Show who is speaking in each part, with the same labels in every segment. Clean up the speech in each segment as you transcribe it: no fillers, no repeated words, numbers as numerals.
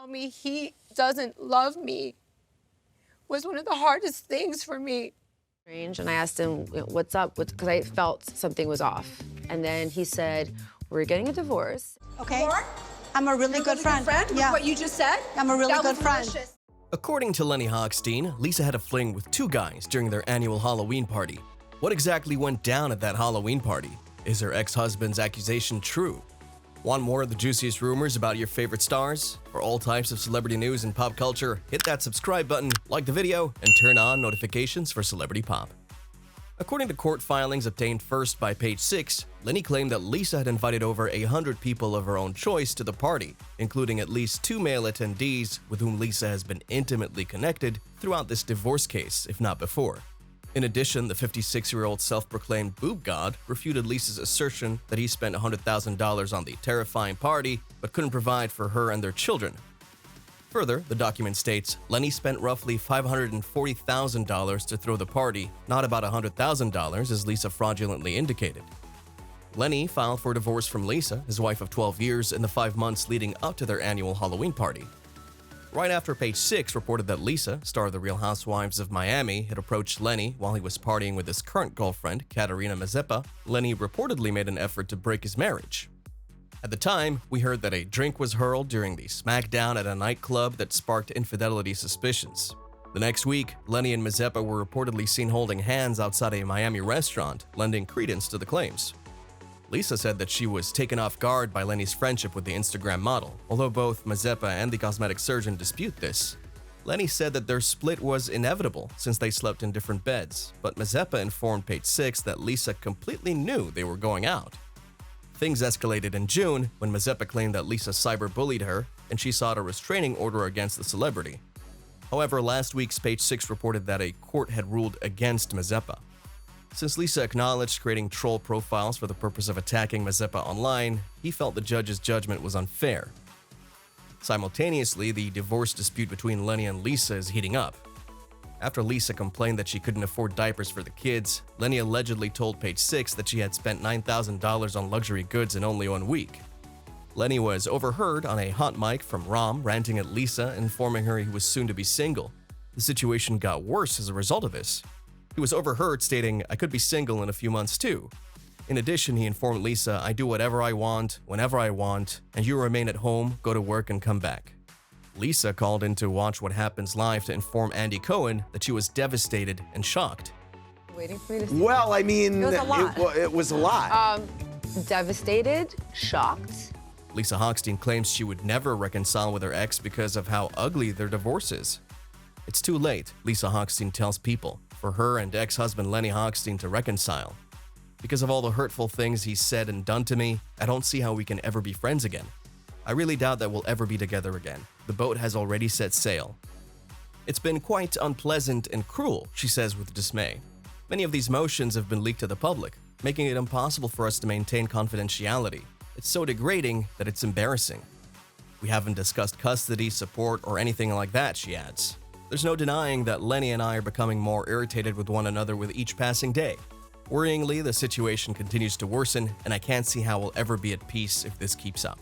Speaker 1: Tell me he doesn't love me was one of the hardest things for me.
Speaker 2: And I asked him, what's up? Because I felt something was off. And then he said, we're getting a divorce.
Speaker 3: Okay. I'm a really good friend. Yeah.
Speaker 1: What you just said?
Speaker 3: I'm a really good friend.
Speaker 1: Malicious.
Speaker 4: According to Lenny Hochstein, Lisa had a fling with 2 guys during their annual Halloween party. What exactly went down at that Halloween party? Is her ex-husband's accusation true? Want more of the juiciest rumors about your favorite stars? For all types of celebrity news and pop culture, hit that subscribe button, like the video, and turn on notifications for Celebrity Pop. According to court filings obtained first by Page 6, Lenny claimed that Lisa had invited over 100 people of her own choice to the party, including at least 2 male attendees with whom Lisa has been intimately connected throughout this divorce case, if not before. In addition, the 56-year-old self-proclaimed Boob God refuted Lisa's assertion that he spent $100,000 on the terrifying party but couldn't provide for her and their children. Further, the document states Lenny spent roughly $540,000 to throw the party, not about $100,000 as Lisa fraudulently indicated. Lenny filed for divorce from Lisa, his wife of 12 years, in the 5 months leading up to their annual Halloween party. Right after Page 6 reported that Lisa, star of The Real Housewives of Miami, had approached Lenny while he was partying with his current girlfriend, Katerina Mazeppa, Lenny reportedly made an effort to break his marriage. At the time, we heard that a drink was hurled during the smackdown at a nightclub that sparked infidelity suspicions. The next week, Lenny and Mazeppa were reportedly seen holding hands outside a Miami restaurant, lending credence to the claims. Lisa said that she was taken off guard by Lenny's friendship with the Instagram model, although both Mazeppa and the cosmetic surgeon dispute this. Lenny said that their split was inevitable since they slept in different beds, but Mazeppa informed Page 6 that Lisa completely knew they were going out. Things escalated in June when Mazeppa claimed that Lisa cyberbullied her and she sought a restraining order against the celebrity. However, last week's Page 6 reported that a court had ruled against Mazeppa. Since Lisa acknowledged creating troll profiles for the purpose of attacking Mazeppa online, he felt the judge's judgment was unfair. Simultaneously, the divorce dispute between Lenny and Lisa is heating up. After Lisa complained that she couldn't afford diapers for the kids, Lenny allegedly told Page 6 that she had spent $9,000 on luxury goods in only 1 week. Lenny was overheard on a hot mic from Rom ranting at Lisa, informing her he was soon to be single. The situation got worse as a result of this. He was overheard stating, "I could be single in a few months too." In addition, he informed Lisa, "I do whatever I want, whenever I want, and you remain at home, go to work, and come back." Lisa called in to Watch What Happens Live to inform Andy Cohen that she was devastated and shocked.
Speaker 2: Waiting for me to say.
Speaker 5: Well, I mean,
Speaker 2: It was a lot.
Speaker 5: it was a lot.
Speaker 2: Devastated, shocked.
Speaker 4: Lisa Hochstein claims she would never reconcile with her ex because of how ugly their divorce is. It's too late, Lisa Hochstein tells People, for her and ex-husband Lenny Hochstein to reconcile. Because of all the hurtful things he's said and done to me, I don't see how we can ever be friends again. I really doubt that we'll ever be together again. The boat has already set sail. It's been quite unpleasant and cruel, she says with dismay. Many of these motions have been leaked to the public, making it impossible for us to maintain confidentiality. It's so degrading that it's embarrassing. We haven't discussed custody, support, or anything like that, she adds. There's no denying that Lenny and I are becoming more irritated with one another with each passing day. Worryingly, the situation continues to worsen, and I can't see how we'll ever be at peace if this keeps up.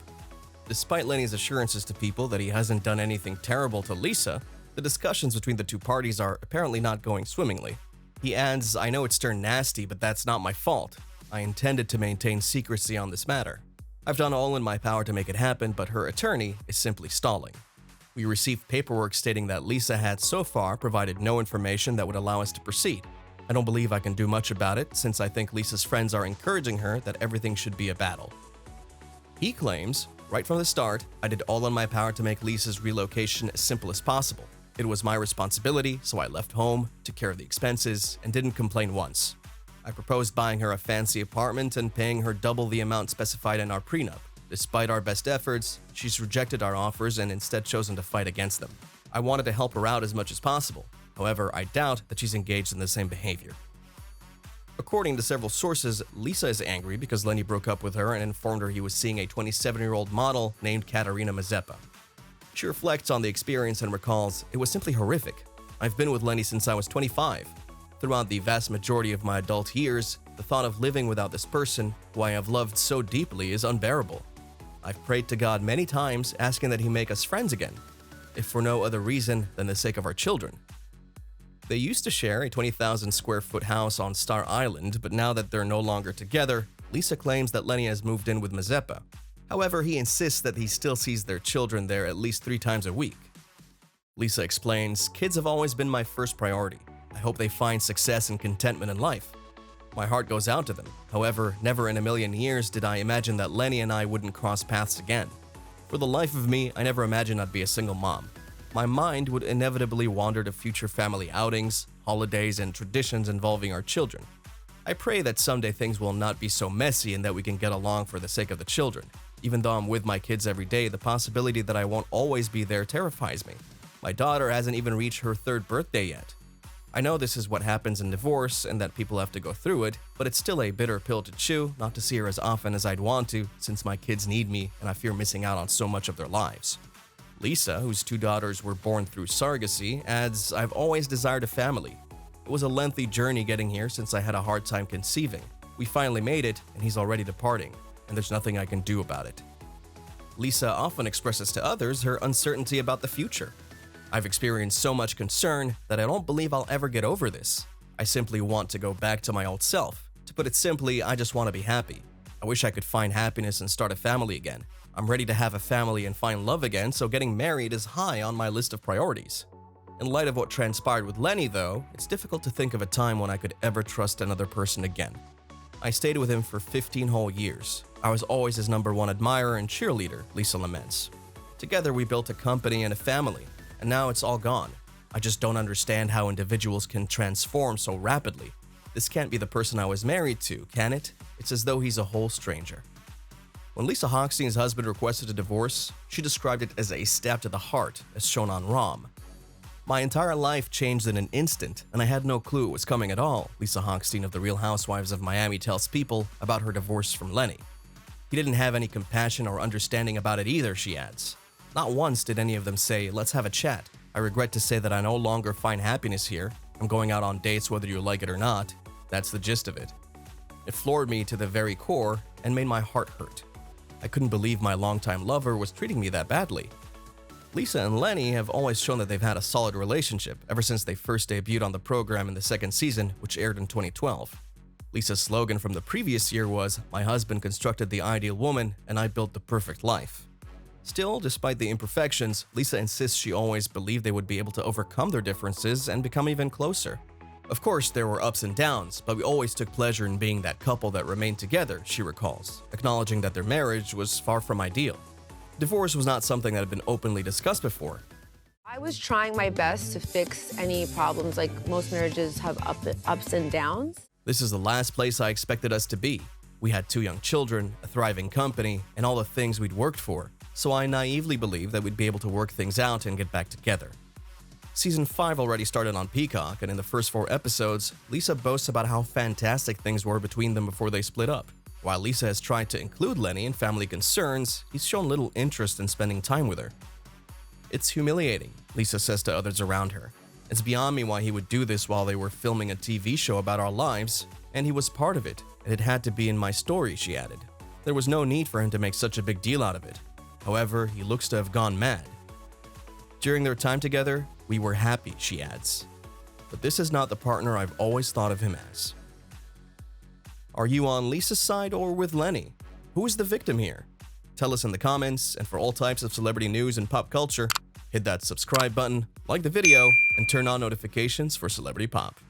Speaker 4: Despite Lenny's assurances to People that he hasn't done anything terrible to Lisa, the discussions between the two parties are apparently not going swimmingly. He adds, "I know it's turned nasty, but that's not my fault. I intended to maintain secrecy on this matter. I've done all in my power to make it happen, but her attorney is simply stalling. We received paperwork stating that Lisa had so far provided no information that would allow us to proceed. I don't believe I can do much about it since I think Lisa's friends are encouraging her that everything should be a battle." He claims, "Right from the start, I did all in my power to make Lisa's relocation as simple as possible. It was my responsibility, so I left home, took care of the expenses, and didn't complain once. I proposed buying her a fancy apartment and paying her double the amount specified in our prenup. Despite our best efforts, she's rejected our offers and instead chosen to fight against them. I wanted to help her out as much as possible. However, I doubt that she's engaged in the same behavior." According to several sources, Lisa is angry because Lenny broke up with her and informed her he was seeing a 27-year-old model named Katerina Mazeppa. She reflects on the experience and recalls, "It was simply horrific. I've been with Lenny since I was 25. Throughout the vast majority of my adult years, the thought of living without this person, who I have loved so deeply, is unbearable. I've prayed to God many times asking that he make us friends again, if for no other reason than the sake of our children. They used to share a 20,000 square foot house on Star Island, but now that they're no longer together, Lisa claims that Lenny has moved in with Mazeppa. However, he insists that he still sees their children there at least 3 times a week. Lisa explains, "Kids have always been my first priority. I hope they find success and contentment in life. My heart goes out to them. However, never in a million years did I imagine that Lenny and I wouldn't cross paths again. For the life of me, I never imagined I'd be a single mom. My mind would inevitably wander to future family outings, holidays, and traditions involving our children. I pray that someday things will not be so messy and that we can get along for the sake of the children. Even though I'm with my kids every day, the possibility that I won't always be there terrifies me. My daughter hasn't even reached her 3rd birthday yet. I know this is what happens in divorce and that people have to go through it, but it's still a bitter pill to chew not to see her as often as I'd want to, since my kids need me and I fear missing out on so much of their lives." Lisa, whose 2 daughters were born through surrogacy, adds, "I've always desired a family. It was a lengthy journey getting here since I had a hard time conceiving. We finally made it, and he's already departing, and there's nothing I can do about it." Lisa often expresses to others her uncertainty about the future. "I've experienced so much concern that I don't believe I'll ever get over this. I simply want to go back to my old self. To put it simply, I just want to be happy. I wish I could find happiness and start a family again. I'm ready to have a family and find love again, so getting married is high on my list of priorities. In light of what transpired with Lenny, though, it's difficult to think of a time when I could ever trust another person again. I stayed with him for 15 whole years. I was always his #1 admirer and cheerleader," Lisa laments. "Together we built a company and a family, and now it's all gone. I just don't understand how individuals can transform so rapidly. This can't be the person I was married to, can it? It's as though he's a whole stranger." When Lisa Hochstein's husband requested a divorce, she described it as a stab to the heart, as shown on ROM. "My entire life changed in an instant, and I had no clue it was coming at all," Lisa Hochstein of The Real Housewives of Miami tells People about her divorce from Lenny. "He didn't have any compassion or understanding about it either," she adds. "Not once did any of them say, 'Let's have a chat. I regret to say that I no longer find happiness here. I'm going out on dates whether you like it or not.' That's the gist of it. It floored me to the very core and made my heart hurt. I couldn't believe my longtime lover was treating me that badly." Lisa and Lenny have always shown that they've had a solid relationship ever since they first debuted on the program in the 2nd season, which aired in 2012. Lisa's slogan from the previous year was, "My husband constructed the ideal woman and I built the perfect life." Still, despite the imperfections, Lisa insists she always believed they would be able to overcome their differences and become even closer. "Of course, there were ups and downs, but we always took pleasure in being that couple that remained together," she recalls, acknowledging that their marriage was far from ideal. Divorce was not something that had been openly discussed before.
Speaker 2: I was trying my best to fix any problems, like most marriages have ups and downs.
Speaker 4: "This is the last place I expected us to be. We had 2 young children, a thriving company, and all the things we'd worked for, so I naively believed that we'd be able to work things out and get back together." Season 5 already started on Peacock, and in the first 4 episodes, Lisa boasts about how fantastic things were between them before they split up. While Lisa has tried to include Lenny in family concerns, he's shown little interest in spending time with her. "It's humiliating," Lisa says to others around her. "It's beyond me why he would do this while they were filming a TV show about our lives, and he was part of it, and it had to be in my story," she added. "There was no need for him to make such a big deal out of it. However, he looks to have gone mad. During their time together, we were happy," she adds. "But this is not the partner I've always thought of him as." Are you on Lisa's side or with Lenny? Who is the victim here? Tell us in the comments, and for all types of celebrity news and pop culture, hit that subscribe button, like the video, and turn on notifications for Celebrity Pop.